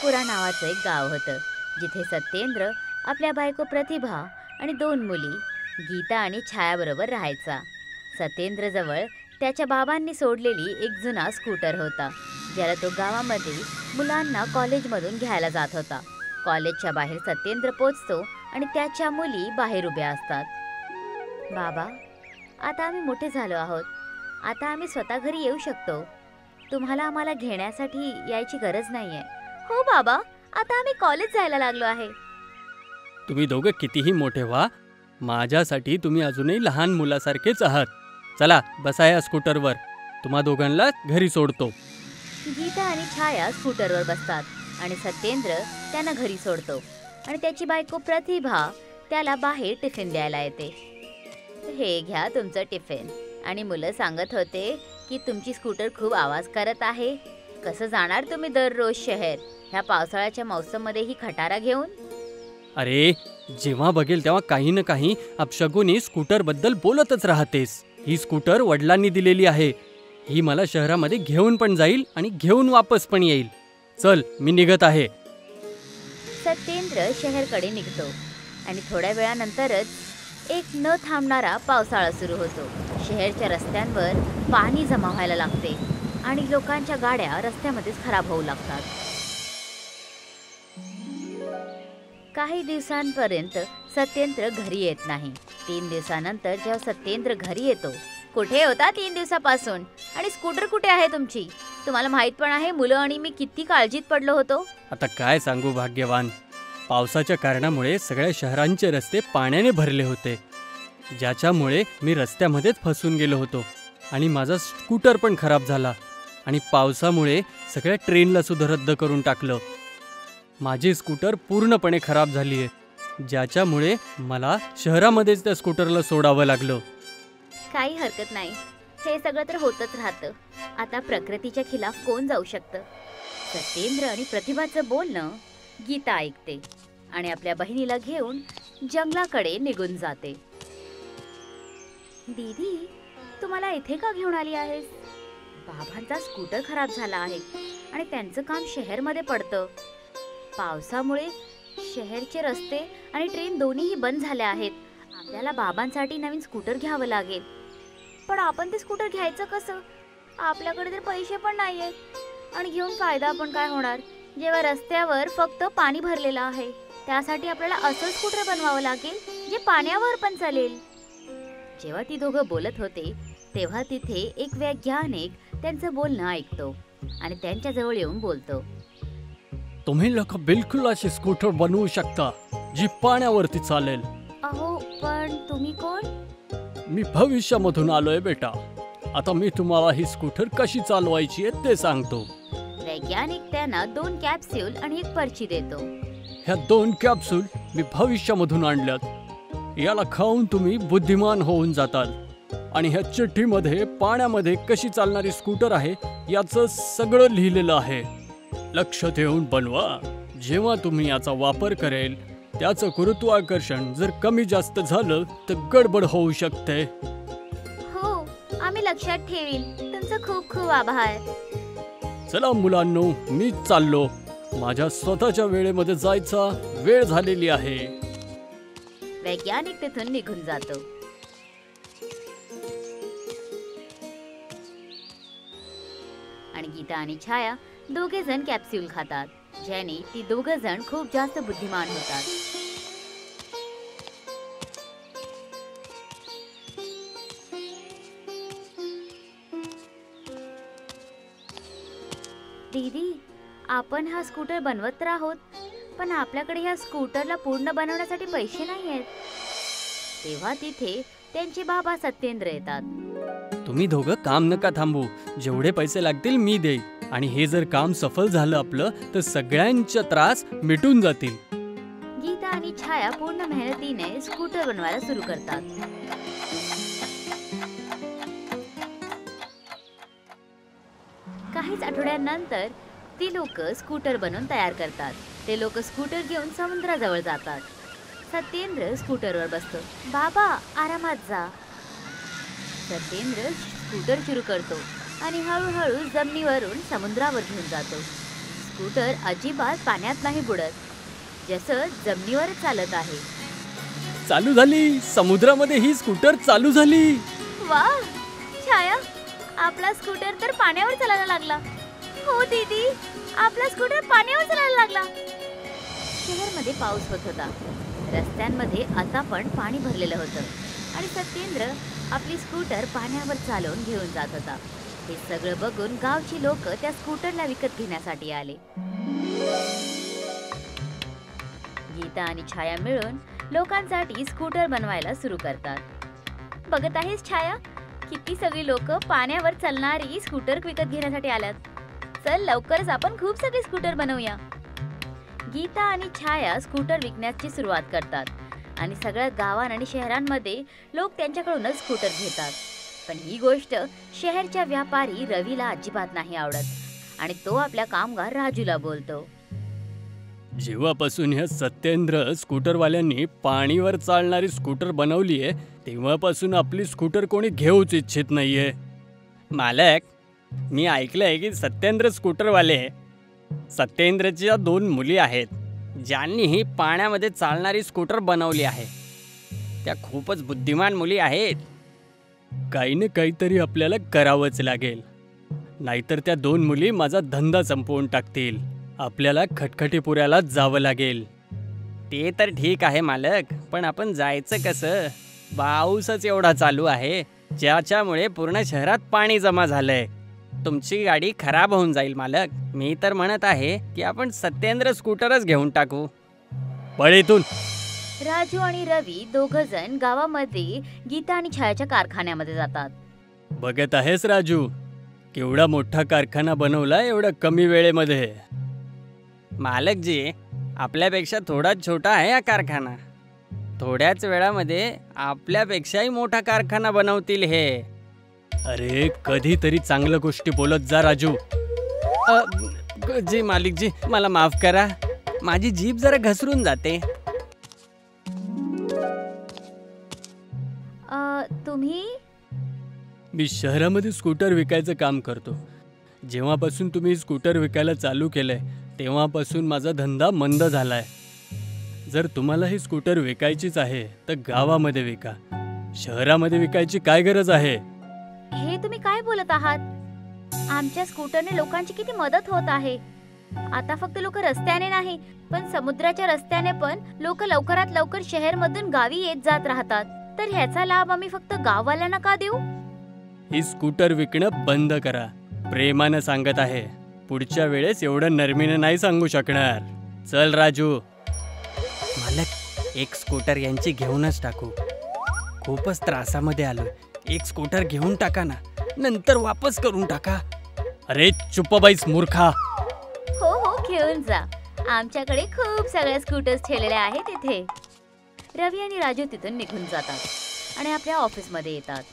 रत्नपुरा नावाचं एक गाव होतं, जिथे सत्येंद्र आपल्या बायको प्रतिभा आणि 2 मुली गीता आणि छायाबरोबर राहायचा. सत्येंद्रजवळ त्याच्या बाबांनी सोडलेली एक जुना स्कूटर होता, ज्याला तो गावामध्ये मुलांना कॉलेजमधून घ्यायला जात होता. कॉलेजच्या बाहेर सत्येंद्र पोचतो आणि त्याच्या मुली बाहेर उभ्या असतात. बाबा, आता आम्ही मोठे झालो आहोत. आता आम्ही स्वतः घरी येऊ शकतो. तुम्हाला आम्हाला घेण्यासाठी यायची गरज नाहीये. हो बाबा, आता आम्ही कॉलेज जायला लागलो आहे. तुम्ही दोघं कितीही मोठे व्हा, माझ्यासाठी तुम्ही अजूनही लहान मुलासारखेच आहात. चला बसा या स्कूटरवर, तुम्हा दोघांना घरी सोडतो. गीता आणि छाया स्कूटरवर बसतात आणि सत्येंद्र त्यांना घरी सोडतो आणि त्याची बायको प्रतिभा त्याला बाहेर टिफिन द्यायला येते. हे घ्या तुमचं टिफिन. आणि मुलं सांगत होते की तुमची स्कूटर खूप आवाज करत आहे. कसं जाणार तुम्ही दररोज शहर, ह्या पावसाळ्याच्या मौसममध्ये ही खटारा घेऊन? अरे, जेव्हा बघेल तेव्हा काही ना काही अपशकुनी स्कूटरबद्दल बोलतच राहतेस. ही स्कूटर वडिलांनी दिलेली आहे. ही मला शहरामध्ये घेऊन पण जाईल आणि घेऊन वापस पण येईल. चल, मी निघत आहे. सत्येंद्र शहरकडे निघतो आणि थोड्या वेळानंतरच एक न थांबणारा पावसाळा सुरू होतो. शहरच्या रस्त्यांवर पाणी जमा व्हायला लागते आणि लोकांच्या गाड्या रस्त्यामध्येच खराब होऊ लागतात. काही दिवसांपर्यंत सत्येंद्र घरी येत नाही. 3 दिवसानंतर जेव्हा सत्येंद्र घरी येतो, कुठे होता 3 दिवसापासून? आणि स्कूटर कुठे आहे तुमची? तुम्हाला माहित पण आहे मुलं आणि मी किती काळजीत पडलो होतो. आता काय सांगू भाग्यवान, पावसाच्या कारणामुळे सगळ्या शहरांचे रस्ते पाण्याने भरले होते, ज्याच्यामुळे मी रस्त्यामध्येच फसून गेलो होतो आणि माझा स्कूटर पण खराब झाला. आणि पावसामुळे सगळ्या ट्रेनला सुद्धा रद्द करून टाकलं. माझी स्कूटर पूर्णपणे खराब झाली आहे, ज्याच्यामुळे मला शहरामध्येच त्या स्कूटरला सोडावं लागलं. काही हरकत नाही, हे सगळं तर होतच राहतं. आता प्रकृतीच्या खिलाफ कोण जाऊ शकतं? सत्येंद्र आणि प्रतिभाचं बोलणं गीता ऐकते आणि आपल्या बहिणीला घेऊन जंगलाकडे निघून जाते. दीदी, तू मला इथे का घेऊन आली आहेस? बाबांचा स्कूटर खराब झाला आहे आणि त्यांचं काम शहरमध्ये पडतं. पावसामुळे शहरचे रस्ते आणि ट्रेन दोन्हीही बंद झाले आहेत. आपल्याला बाबांसाठी नवीन स्कूटर घ्यावं लागेल. पण आपण ते स्कूटर घ्यायचं कसं? आपल्याकडे तर पैसे पण नाहीयेत आणि घेऊन फायदा पण काय होणार, जेव्हा रस्त्यावर फक्त पाणी भरलेलं आहे. त्यासाठी आपल्याला असं स्कूटर बनवावं लागेल जे पाण्यावर पण चालेल. जेव्हा ती दोघं बोलत होते तेव्हा तिथे एक वैज्ञानिक त्यांचं बोलणं ऐकतो आणि त्यांच्या जवळ येऊन बोलतो. तुम्ही लोक बिलकुल अशी स्कूटर बनवू शकता जी पाण्यावरती चालेल. अहो, पण तुम्ही कोण? मी भविष्यामधून आलोय बेटा. आता मी तुम्हाला ही स्कूटर कशी चालवायची आहे ते सांगतो. वैज्ञानिक त्यांना 2 कॅप्सूल आणि एक पर्ची देतो. ह्या 2 कॅप्सूल मी भविष्यामधून आणल्यात. याला खाऊन तुम्ही बुद्धिमान होऊन जाताल. आणि ह्या चिठ्ठीमध्ये पाण्यामध्ये कशी चालणारी स्कूटर आहे याचं सगळं लिहिलेलं आहे. लक्ष देऊन बनवा. जेव्हा तुम्ही याचा वापर करेल त्याचं गुरुत्वाकर्षण जर कमी जास्त झालं तर गडबड होऊ शकते. हो, आम्ही लक्षात ठेवील. तुमचं खूप खूप आभार. चला मुलांनो, मी चाललो. माझ्या स्वतःच्या वेळेमध्ये जायचा वेळ झालेली आहे. वैज्ञानिक तिथून निघून जातो. आणि गीता आणि छाया दोघे जण कॅप्सूल खातात, ज्याने ती दोघं जण खूप जास्त बुद्धिमान होतात. दीदी, आपण हा स्कूटर बनवत तर आहोत, पण आपल्याकडे ह्या स्कूटरला पूर्ण बनवण्यासाठी पैसे नाही आहेत. तेव्हा तिथे त्यांचे बाबा सत्येंद्र येतात. तुम्ही दोघं काम नका थांबू. जेवढे पैसे लागतील मी देईन. आणि हे जर काम सफल झालं आपलं तर सगळ्यांचे त्रास मिटून जातील. गीता आणि छाया पूर्ण मेहनतीने स्कूटर बनवायला सुरू करतात. काहीच आठवड्यांनंतर ती लोक स्कूटर बनवून तयार करतात. ते लोक स्कूटर घेऊन समुद्राजवळ जातात. सत्येंद्र स्कूटरवर बसतो. बाबा, आरामात जा. सत्येंद्र स्कूटर सुरू करतो आणि हळूहळू जमिनीवरून समुद्रावर घेऊन जातो. स्कूटर अजिबात पाण्यात नाही बुडत, जसं जमिनीवर चालत आहे. चालू झाली, समुद्रामध्ये ही स्कूटर चालू झाली. वा छाया, आपला स्कूटर तर पाण्यावर चालायला लागला. हो दीदी, आपला स्कूटर पाण्यावर चालायला लागला. शहरामध्ये पाऊस होत होता. रस्त्यांमध्ये आता पण पाणी भरलेलं होतं आणि सत्येंद्र आपली स्कूटर पाण्यावर चालवून घेऊन जात होता. हे सगळं बघून गावची लोक त्या स्कूटरला विकत घेण्यासाठी आले. गीता आणि छाया मिळून लोकांसाठी स्कूटर बनवायला सुरू करतात. बघत आहेस छाया, किती सगळी लोक पाण्यावर चालणारी स्कूटर विकत घेण्यासाठी आल्यात. चल लवकरच आपण खूप सगळे स्कूटर बनवूया. गीता आणि छाया स्कूटर विकण्याची सुरुवात करतात आणि सगळ्या गावां आणि शहरांमध्ये लोक त्यांच्याकडूनच स्कूटर घेतात. पण ही गोष्ट शहरच्या व्यापारी रवीला अजिबात नाही आवडत आणि तो आपल्या कामगार राजूला बोलतो. जेव्हापासून ह्या सत्येंद्र स्कूटरवाल्यांनी पाणीवर चालणारी स्कूटर बनवलीये, तेव्हापासून आपली स्कूटर कोणी घेऊच इच्छित नाहीये. मालक, मी ऐकलंय की सत्येंद्र स्कूटरवाले, सत्येंद्रच्या 2 मुली आहेत ज्यांनी ही पाण्यामध्ये चालणारी स्कूटर बनवली आहे. त्या खूपच बुद्धिमान मुली आहेत. काही ना काहीतरी आपल्याला करावंच लागेल, नाहीतर त्या 2 मुली माझा धंदा संपवून टाकतील. आपल्याला खटखटीपुऱ्यालाच जावं लागेल. ते तर ठीक आहे मालक, पण आपण जायचं कसं? पाऊसच एवढा चालू आहे ज्याच्यामुळे पूर्ण शहरात पाणी जमा झालंय. तुमची गाडी खराब होऊन जाईल मालक. मी तर म्हणत आहे की आपण सत्येंद्र स्कूटरच घेऊन टाकू. पळीतून. राजू आणि रवी दोघं जण गावामध्ये गीता आणि छायाच्या कारखान्यामध्ये जातात. बघत आहेस राजू, केवढा मोठा कारखाना बनवला एवढ्या कमी वेळेमध्ये. मालकजी, आपल्यापेक्षा थोडा छोटा आहे हा कारखाना. थोड्याच वेळामध्ये आपल्यापेक्षाही मोठा कारखाना बनवतील हे. अरे कधीतरी चांगल्या गोष्टी बोलत जा राजू. जी मालिकजी, मला माफ करा, माझी जीभ जरा घसरून जाते. तुम्ही? मी शहरामध्ये स्कूटर विकायचं काम करतो. जेव्हापासून तुम्ही स्कूटर विकायला चालू केलंय तेव्हापासून माझा धंदा मंद झालाय. जर तुम्हाला ही स्कूटर विकायचीच आहे तर गावामध्ये विका. शहरामध्ये विकायची काय गरज आहे? हे तुम्ही काय बोलत आहात? आमच्या स्कूटरने लोकांची किती मदत होत आहे. आता फक्त लोक रस्त्याने नाही, पण समुद्राच्या रस्त्याने पण लोक लवकरात लवकर शहरमधून गावी येत जात राहतात. तर ह्याचा लाभ आम्ही फक्त गाववाल्यांना का देऊ? ही स्कूटर विकणं बंद करा. प्रेमानं सांगत आहे. पुढच्या वेळेस एवढं नरमीनं नाही सांगू शकणार. चल राजू. मालक, एक स्कूटर यांची घेऊनच टाकू. खूपच त्रासामध्ये आलोय. एक स्कूटर घेऊन टाका ना, नंतर वापस करून टाका. अरे चुप बाईस मूर्खा. हो हो, घेऊन जा. आमच्याकडे खूप सगळ्या स्कूटर्स ठेवलेल्या आहेत इथे. रवी आणि राजू तिथून निघून जातात आणि आपल्या ऑफिसमध्ये येतात.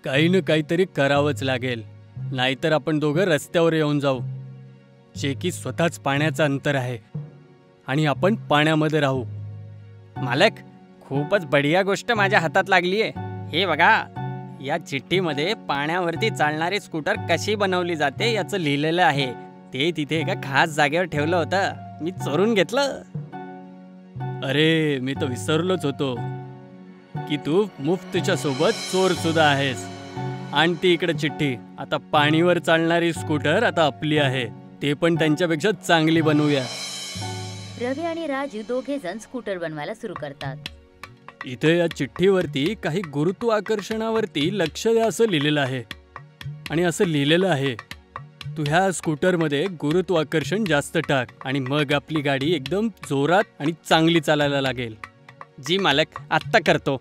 काही ना काहीतरी करावंच लागेल, नाहीतर आपण दोघं रस्त्यावर येऊन जाऊ. जे की स्वतःच पाण्याचं अंतर आहे आणि आपण पाण्यामध्ये राहू. मालक, खूपच बढिया गोष्ट माझ्या हातात लागली आहे. हे बघा, या चिठ्ठीमध्ये पाण्यावरती चालणारी स्कूटर कशी बनवली जाते याचं लिहिलेलं आहे. ते तिथे एका खास जागेवर ठेवलं होतं. मी चोरून घेतलं. अरे, मी तर विसरलोच होतो की तू मुफ्तच्या सोबत चोर सुद्धा आहेस. आणती इकडे चिठ्ठी. आता पाणीवर चालणारी स्कूटर आता आपली आहे, ते पण त्यांच्यापेक्षा चांगली बनवूया. रवी आणि राजू दोघे जण स्कूटर बनवायला सुरू करतात. इथे या चिठ्ठीवरती काही गुरुत्वाकर्षणावरती लक्ष द्या असं लिहिलेलं आहे. आणि असं लिहिलेलं आहे, तू ह्या स्कूटरमध्ये गुरुत्वाकर्षण जास्त टाक आणि मग आपली गाडी एकदम जोरात आणि चांगली चालायला लागेल. जी मालक, आत्ता करतो.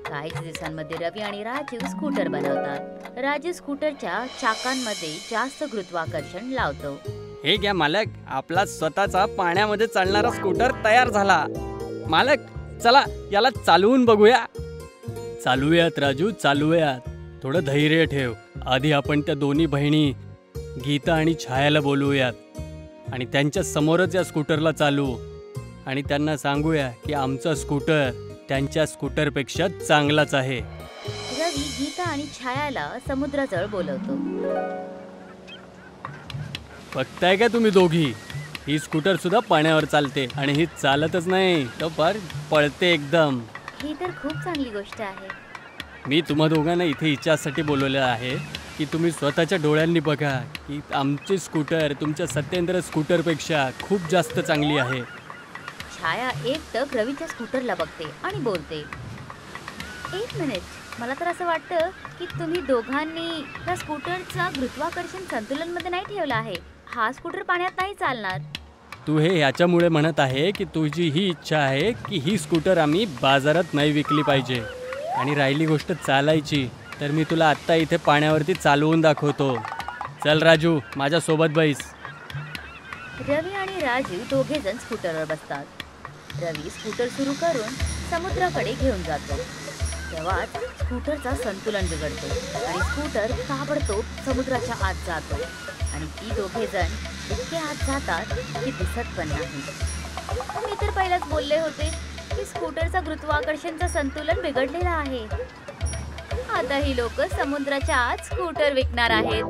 काही दिवसांमध्ये रवी आणि राजू स्कूटर बनवतात. राजू स्कूटरच्या चाकांमध्ये जास्त गुरुत्वाकर्षण लावतो. हे घ्या मालक, आपला स्वतःचा पाण्यामध्ये चालणारा स्कूटर तयार झाला. मालक, चला याला चालवून बघूया. चालूयात राजू, चालूयात. थोडं धैर्य ठेव. आधी आपण त्या दोन्ही बहिणी गीता आणि छायाला बोलवूयात आणि त्यांच्या समोरच या स्कूटरला चालवू आणि त्यांना सांगूया की आमचा स्कूटर त्यांच्या स्कूटरपेक्षा चांगलाच आहे. रवी गीता आणि छायाला समुद्राजवळ बोलवतो. बघताय का तुम्ही दोघी? ही स्कूटर सुद्धा पाण्यावर चालते आणि ही चालतच नाही तर फार पळते एकदम. ही तर खूप चांगली गोष्ट आहे. मी तुम्हा दोघांना इथे हिच्यासाठी बोलवलेलं आहे की तुम्ही स्वतःच्या डोळ्यांनी बघा की आमची स्कूटर तुमच्या सत्येंद्र स्कूटरपेक्षा खूप जास्त चांगली आहे. छाया एकटक रवीच्या स्कूटरला बघते आणि बोलते, एक मिनिट, मला तर असं वाटतं की तुम्ही दोघांनी या स्कूटरचा गुरुत्वाकर्षण संतुलनमध्ये नाही ठेवला आहे. हा स्कूटर पाण्यात नाही चालणार. तू हे ह्याच्यामुळे म्हणत आहे की तुझी ही इच्छा आहे की ही स्कूटर आम्ही बाजारात नाही विकली पाहिजे. आणि राहिली गोष्ट चालायची तर मी तुला आत्ता इथे पाण्यावरती चालवून दाखवतो. चल राजू, माझ्यासोबत बैस. रवी आणि राजू दोघेजण स्कूटरवर बसतात. रवी स्कूटर सुरू करून समुद्राकडे घेऊन जातो. तेव्हाच स्कूटरचा संतुलन बिघडतो आणि स्कूटर ताबडतोब समुद्राच्या आत जातो आणि ती दोघेजण इतके आत जातात की दिसत पण नाही. मी तर पहिलाच बोलले होते की स्कूटरचा गुरुत्वाकर्षणचं संतुलन बिघडलेलं आहे. आता ही लोक समुद्राच्या आत स्कूटर विकणार आहेत.